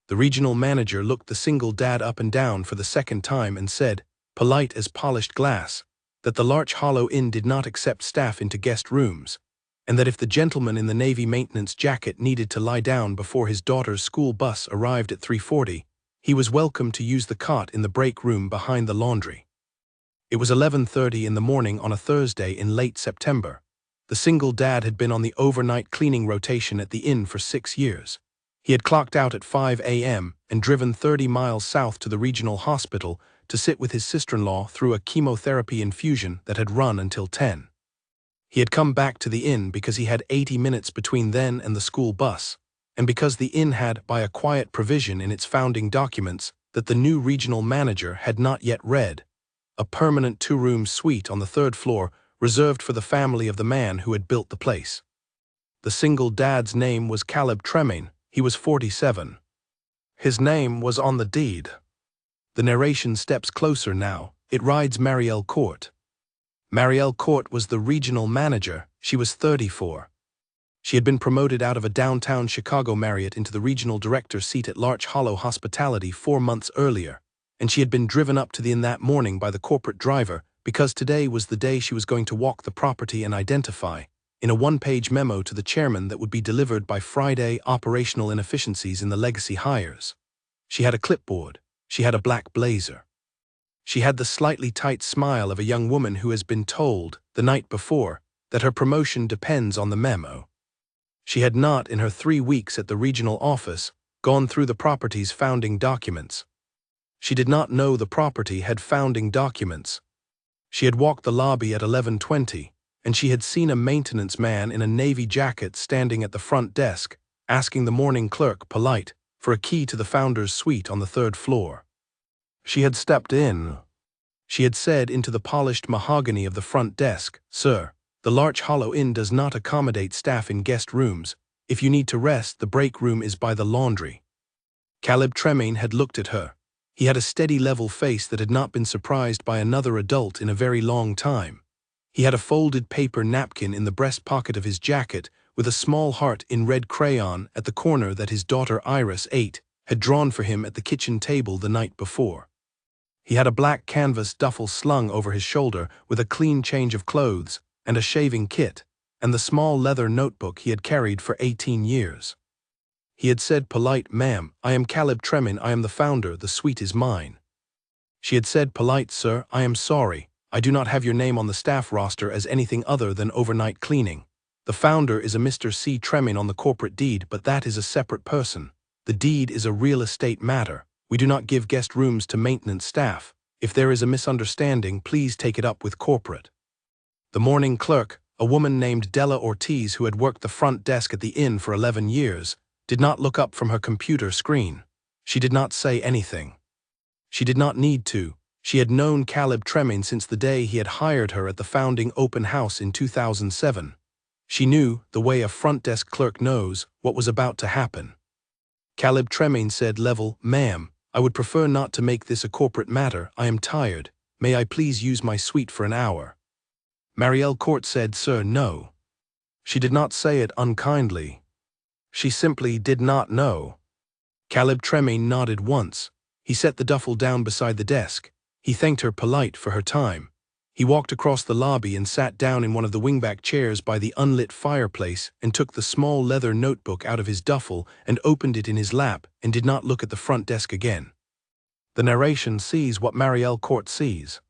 The regional manager looked the single dad up and down for the second time and said, polite as polished glass, that the Larch Hollow Inn did not accept staff into guest rooms, and that if the gentleman in the Navy maintenance jacket needed to lie down before his daughter's school bus arrived at 3:40, he was welcome to use the cot in the break room behind the laundry. It was 11:30 in the morning on a Thursday in late September. The single dad had been on the overnight cleaning rotation at the inn for 6 years. He had clocked out at 5 a.m. and driven 30 miles south to the regional hospital to sit with his sister-in-law through a chemotherapy infusion that had run until 10. He had come back to the inn because he had 80 minutes between then and the school bus, and because the inn had, by a quiet provision in its founding documents that the new regional manager had not yet read, a permanent 2-room suite on the 3rd floor reserved for the family of the man who had built the place. The single dad's name was Caleb Tremaine. He was 47. His name was on the deed. The narration steps closer now. It rides Marielle Court. Marielle Court was the regional manager. She was 34. She had been promoted out of a downtown Chicago Marriott into the regional director seat at Larch Hollow Hospitality 4 months earlier, and she had been driven up to the inn that morning by the corporate driver because today was the day she was going to walk the property and identify, in a 1-page memo to the chairman that would be delivered by Friday, operational inefficiencies in the legacy hires. She had a clipboard. She had a black blazer. She had the slightly tight smile of a young woman who has been told, the night before, that her promotion depends on the memo. She had not, in her 3 weeks at the regional office, gone through the property's founding documents. She did not know the property had founding documents. She had walked the lobby at 11:20, and she had seen a maintenance man in a navy jacket standing at the front desk, asking the morning clerk, polite, for a key to the founder's suite on the 3rd floor. She had stepped in. She had said into the polished mahogany of the front desk, "Sir, the Larch Hollow Inn does not accommodate staff in guest rooms. If you need to rest, the break room is by the laundry." Caleb Tremaine had looked at her. He had a steady level face that had not been surprised by another adult in a very long time. He had a folded paper napkin in the breast pocket of his jacket with a small heart in red crayon at the corner that his daughter Iris, 8, had drawn for him at the kitchen table the night before. He had a black canvas duffel slung over his shoulder with a clean change of clothes and a shaving kit, and the small leather notebook he had carried for 18 years. He had said polite, "Ma'am, I am Caleb Tremaine, I am the founder, the suite is mine." She had said polite, "Sir, I am sorry, I do not have your name on the staff roster as anything other than overnight cleaning. The founder is a Mr. C. Tremaine on the corporate deed, but that is a separate person. The deed is a real estate matter. We do not give guest rooms to maintenance staff. If there is a misunderstanding, please take it up with corporate." The morning clerk, a woman named Della Ortiz who had worked the front desk at the inn for 11 years, did not look up from her computer screen. She did not say anything. She did not need to. She had known Caleb Tremaine since the day he had hired her at the founding open house in 2007. She knew, the way a front desk clerk knows, what was about to happen. Caleb Tremaine said level, "Ma'am, I would prefer not to make this a corporate matter. I am tired. May I please use my suite for an hour?" Marielle Court said, "Sir, no." She did not say it unkindly. She simply did not know. Caleb Tremaine nodded once. He set the duffel down beside the desk. He thanked her polite for her time. He walked across the lobby and sat down in one of the wingback chairs by the unlit fireplace and took the small leather notebook out of his duffel and opened it in his lap and did not look at the front desk again. The narration sees what Marielle Court sees.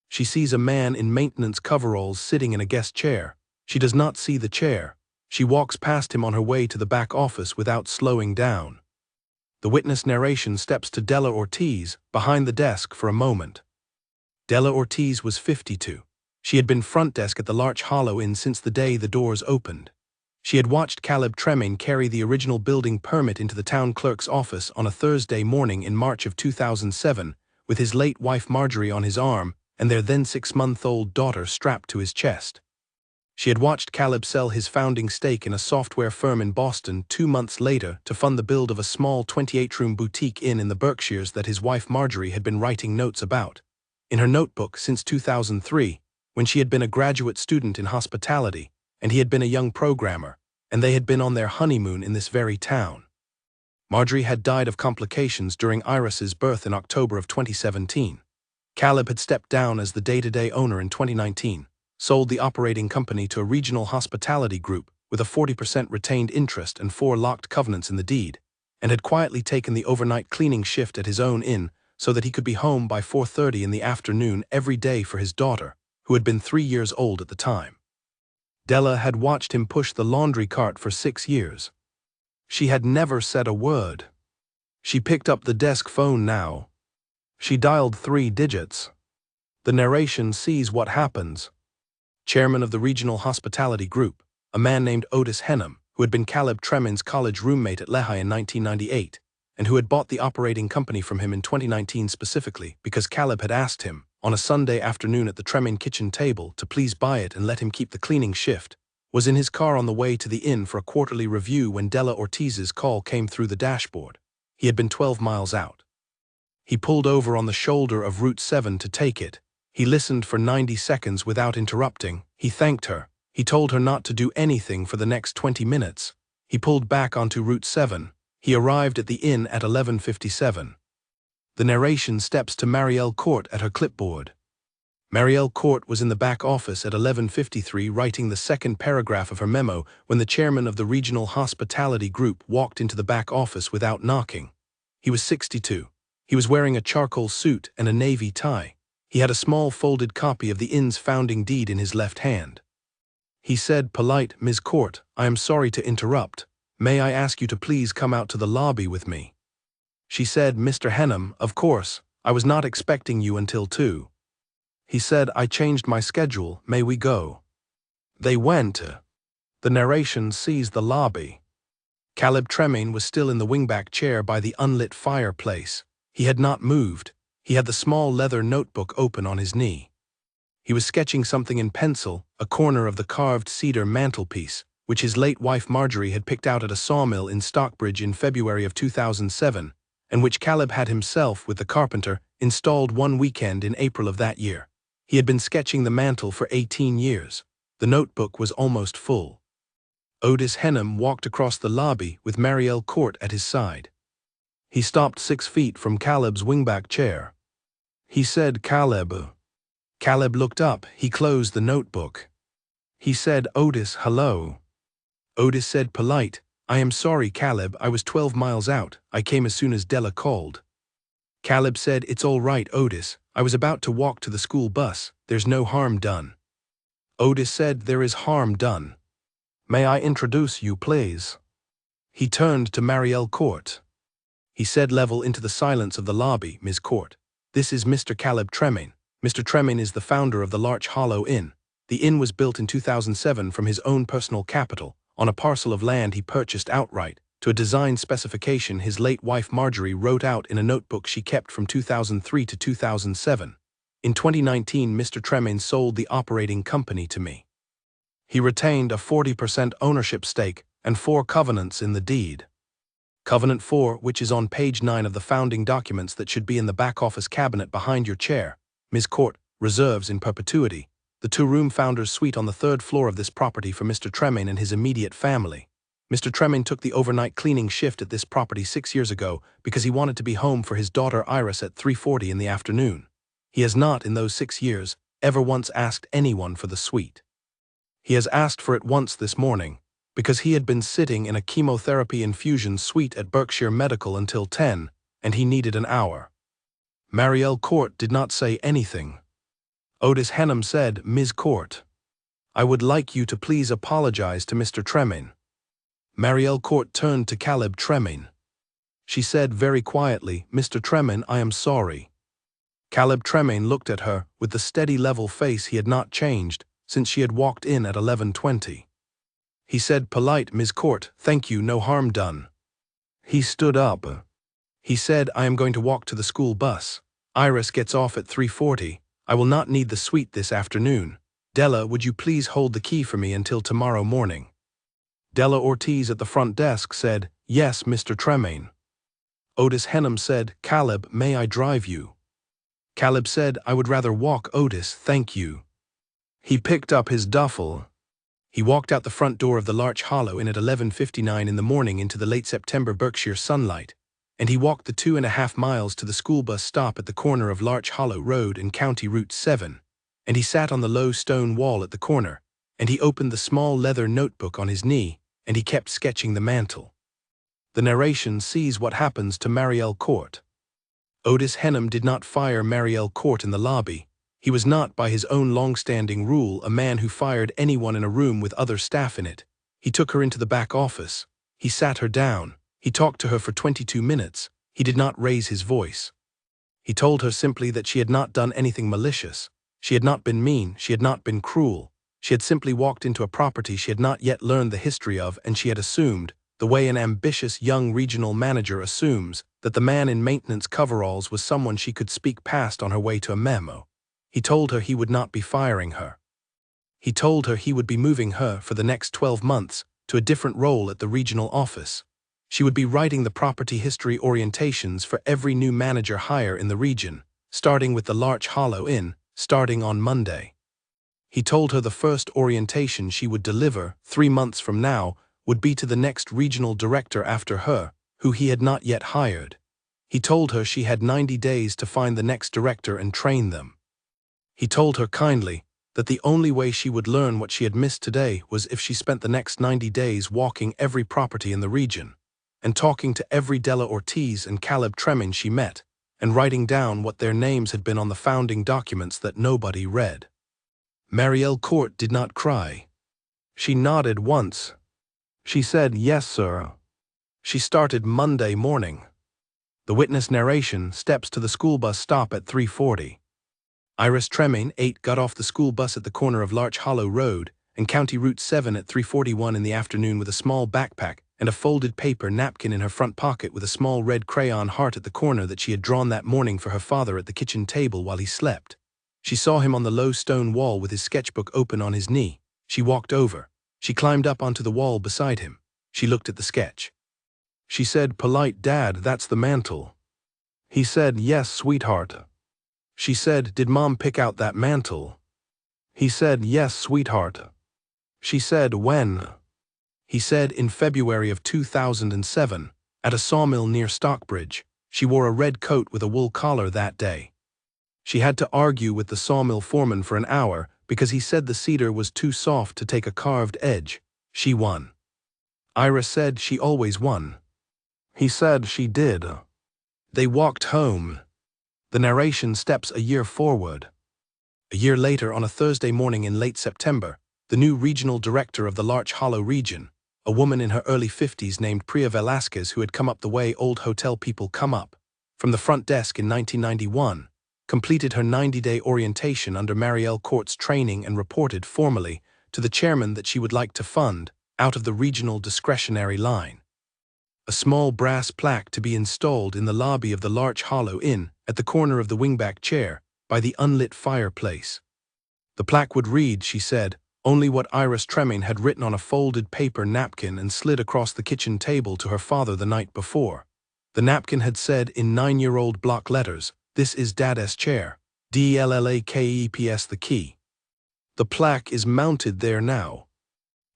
She sees a man in maintenance coveralls sitting in a guest chair. She does not see the chair. She walks past him on her way to the back office without slowing down. The witness narration steps to Della Ortiz, behind the desk, for a moment. Della Ortiz was 52. She had been front desk at the Larch Hollow Inn since the day the doors opened. She had watched Caleb Tremaine carry the original building permit into the town clerk's office on a Thursday morning in March of 2007, with his late wife Marjorie on his arm and their then 6-month-old daughter strapped to his chest. She had watched Caleb sell his founding stake in a software firm in Boston 2 months later to fund the build of a small 28-room boutique inn in the Berkshires that his wife Marjorie had been writing notes about. In her notebook since 2003, when she had been a graduate student in hospitality, and he had been a young programmer, and they had been on their honeymoon in this very town. Marjorie had died of complications during Iris's birth in October of 2017. Caleb had stepped down as the day-to-day owner in 2019, sold the operating company to a regional hospitality group with a 40% retained interest and 4 locked covenants in the deed, and had quietly taken the overnight cleaning shift at his own inn so that he could be home by 4:30 in the afternoon every day for his daughter, who had been 3 years old at the time. Della had watched him push the laundry cart for 6 years. She had never said a word. She picked up the desk phone now. She dialed 3 digits. The narration sees what happens. Chairman of the regional hospitality group, a man named Otis Henham, who had been Caleb Tremin's college roommate at Lehigh in 1998, and who had bought the operating company from him in 2019 specifically because Caleb had asked him, on a Sunday afternoon at the Tremin kitchen table, to please buy it and let him keep the cleaning shift, was in his car on the way to the inn for a quarterly review when Della Ortiz's call came through the dashboard. He had been 12 miles out. He pulled over on the shoulder of Route 7 to take it. He listened for 90 seconds without interrupting. He thanked her. He told her not to do anything for the next 20 minutes. He pulled back onto Route 7. He arrived at the inn at 11:57. The narration steps to Marielle Court at her clipboard. Marielle Court was in the back office at 11:53 writing the second paragraph of her memo when the chairman of the regional hospitality group walked into the back office without knocking. He was 62. He was wearing a charcoal suit and a navy tie. He had a small folded copy of the inn's founding deed in his left hand. He said, "Polite, Ms. Court, I am sorry to interrupt. May I ask you to please come out to the lobby with me?" She said, "Mr. Henham, of course, I was not expecting you until 2. He said, "I changed my schedule, may we go?" They went. The narration sees the lobby. Caleb Tremin was still in the wingback chair by the unlit fireplace. He had not moved. He had the small leather notebook open on his knee. He was sketching something in pencil, a corner of the carved cedar mantelpiece, which his late wife Marjorie had picked out at a sawmill in Stockbridge in February of 2007, and which Caleb had himself, with the carpenter, installed one weekend in April of that year. He had been sketching the mantel for 18 years. The notebook was almost full. Otis Henham walked across the lobby with Marielle Court at his side. He stopped 6 feet from Caleb's wingback chair. He said, "Caleb." Caleb looked up. He closed the notebook. He said, "Otis, hello." Otis said, "Polite, I am sorry, Caleb, I was 12 miles out. I came as soon as Della called." Caleb said, "It's all right, Otis. I was about to walk to the school bus. There's no harm done." Otis said, "There is harm done. May I introduce you, please?" He turned to Marielle Court. He said level into the silence of the lobby, "Ms. Court, this is Mr. Caleb Tremin. Mr. Tremin is the founder of the Larch Hollow Inn. The inn was built in 2007 from his own personal capital, on a parcel of land he purchased outright, to a design specification his late wife Marjorie wrote out in a notebook she kept from 2003 to 2007. In 2019, Mr. Tremin sold the operating company to me. He retained a 40% ownership stake and 4 covenants in the deed. Covenant 4, which is on page 9 of the founding documents that should be in the back office cabinet behind your chair, Ms. Court, reserves in perpetuity the 2-room founder's suite on the 3rd floor of this property for Mr. Tremin and his immediate family. Mr. Tremin took the overnight cleaning shift at this property 6 years ago because he wanted to be home for his daughter Iris at 3:40 in the afternoon. He has not, in those 6 years, ever once asked anyone for the suite. He has asked for it once this morning, because he had been sitting in a chemotherapy infusion suite at Berkshire Medical until 10, and he needed an hour. Marielle Court did not say anything. Otis Henham said, "Ms. Court, I would like you to please apologize to Mr. Tremin." Marielle Court turned to Caleb Tremin. She said very quietly, "Mr. Tremin, I am sorry." Caleb Tremin looked at her with the steady level face he had not changed since she had walked in at 11:20. He said, "Polite, Ms. Court, thank you, no harm done." He stood up. He said, "I am going to walk to the school bus. Iris gets off at 3:40. I will not need the suite this afternoon. Della, would you please hold the key for me until tomorrow morning?" Della Ortiz at the front desk said, "Yes, Mr. Tremin." Otis Henham said, "Caleb, may I drive you?" Caleb said, "I would rather walk, Otis, thank you." He picked up his duffel. He walked out the front door of the Larch Hollow Inn at 11:59 in the morning into the late September Berkshire sunlight, and he walked the 2.5 miles to the school bus stop at the corner of Larch Hollow Road and County Route 7, and he sat on the low stone wall at the corner, and he opened the small leather notebook on his knee, and he kept sketching the mantel. The narration sees what happens to Marielle Court. Otis Henham did not fire Marielle Court in the lobby. He was not, by his own long-standing rule, a man who fired anyone in a room with other staff in it. He took her into the back office. He sat her down. He talked to her for 22 minutes. He did not raise his voice. He told her simply that she had not done anything malicious. She had not been mean. She had not been cruel. She had simply walked into a property she had not yet learned the history of, and she had assumed, the way an ambitious young regional manager assumes, that the man in maintenance coveralls was someone she could speak past on her way to a memo. He told her he would not be firing her. He told her he would be moving her for the next 12 months to a different role at the regional office. She would be writing the property history orientations for every new manager hire in the region, starting with the Larch Hollow Inn, starting on Monday. He told her the first orientation she would deliver, 3 months from now, would be to the next regional director after her, who he had not yet hired. He told her she had 90 days to find the next director and train them. He told her kindly that the only way she would learn what she had missed today was if she spent the next 90 days walking every property in the region, and talking to every Della Ortiz and Caleb Tremaine she met, and writing down what their names had been on the founding documents that nobody read. Marielle Court did not cry. She nodded once. She said, "Yes, sir." She started Monday morning. The witness narration steps to the school bus stop at 3:40. Iris Tremaine, 8, got off the school bus at the corner of Larch Hollow Road and County Route 7 at 3:41 in the afternoon with a small backpack and a folded paper napkin in her front pocket with a small red crayon heart at the corner that she had drawn that morning for her father at the kitchen table while he slept. She saw him on the low stone wall with his sketchbook open on his knee. She walked over. She climbed up onto the wall beside him. She looked at the sketch. She said, "Polite, Dad, that's the mantel." He said, "Yes, sweetheart." She said, "Did Mom pick out that mantel?" He said, "Yes, sweetheart." She said, "When?" He said, "In February of 2007, at a sawmill near Stockbridge. She wore a red coat with a wool collar that day." She had to argue with the sawmill foreman for an hour because he said the cedar was too soft to take a carved edge. She won. Ira said she always won. He said she did. They walked home. The narration steps a year forward. A year later, on a Thursday morning in late September, the new regional director of the Larch Hollow region, a woman in her early 50s named Priya Velasquez, who had come up the way old hotel people come up, from the front desk in 1991, completed her 90-day orientation under Marielle Court's training and reported formally to the chairman that she would like to fund out of the regional discretionary line. A small brass plaque to be installed in the lobby of the Larch Hollow Inn at the corner of the wingback chair by the unlit fireplace. The plaque would read, she said, only what Iris Tremaine had written on a folded paper napkin and slid across the kitchen table to her father the night before. The napkin had said in 9-year-old block letters, "This is Dad's chair. DLLAKEPS the key." The plaque is mounted there now.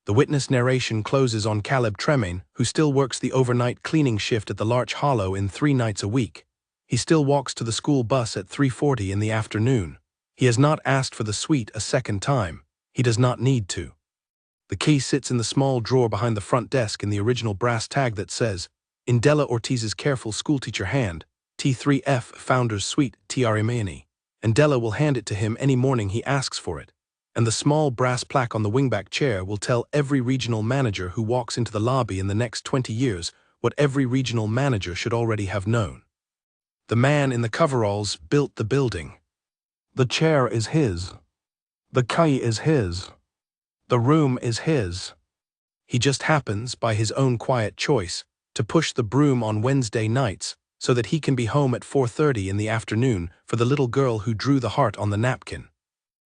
The witness narration closes on Caleb Tremaine, who still works the overnight cleaning shift at the Larch Hollow Inn 3 nights a week. He still walks to the school bus at 3:40 in the afternoon. He has not asked for the suite a second time. He does not need to. The key sits in the small drawer behind the front desk in the original brass tag that says, in Della Ortiz's careful schoolteacher hand, T3F Founder's Suite TRMANE, and Della will hand it to him any morning he asks for it. And the small brass plaque on the wingback chair will tell every regional manager who walks into the lobby in the next 20 years what every regional manager should already have known. The man in the coveralls built the building. The chair is his. The key is his. The room is his. He just happens, by his own quiet choice, to push the broom on Wednesday nights so that he can be home at 4:30 in the afternoon for the little girl who drew the heart on the napkin.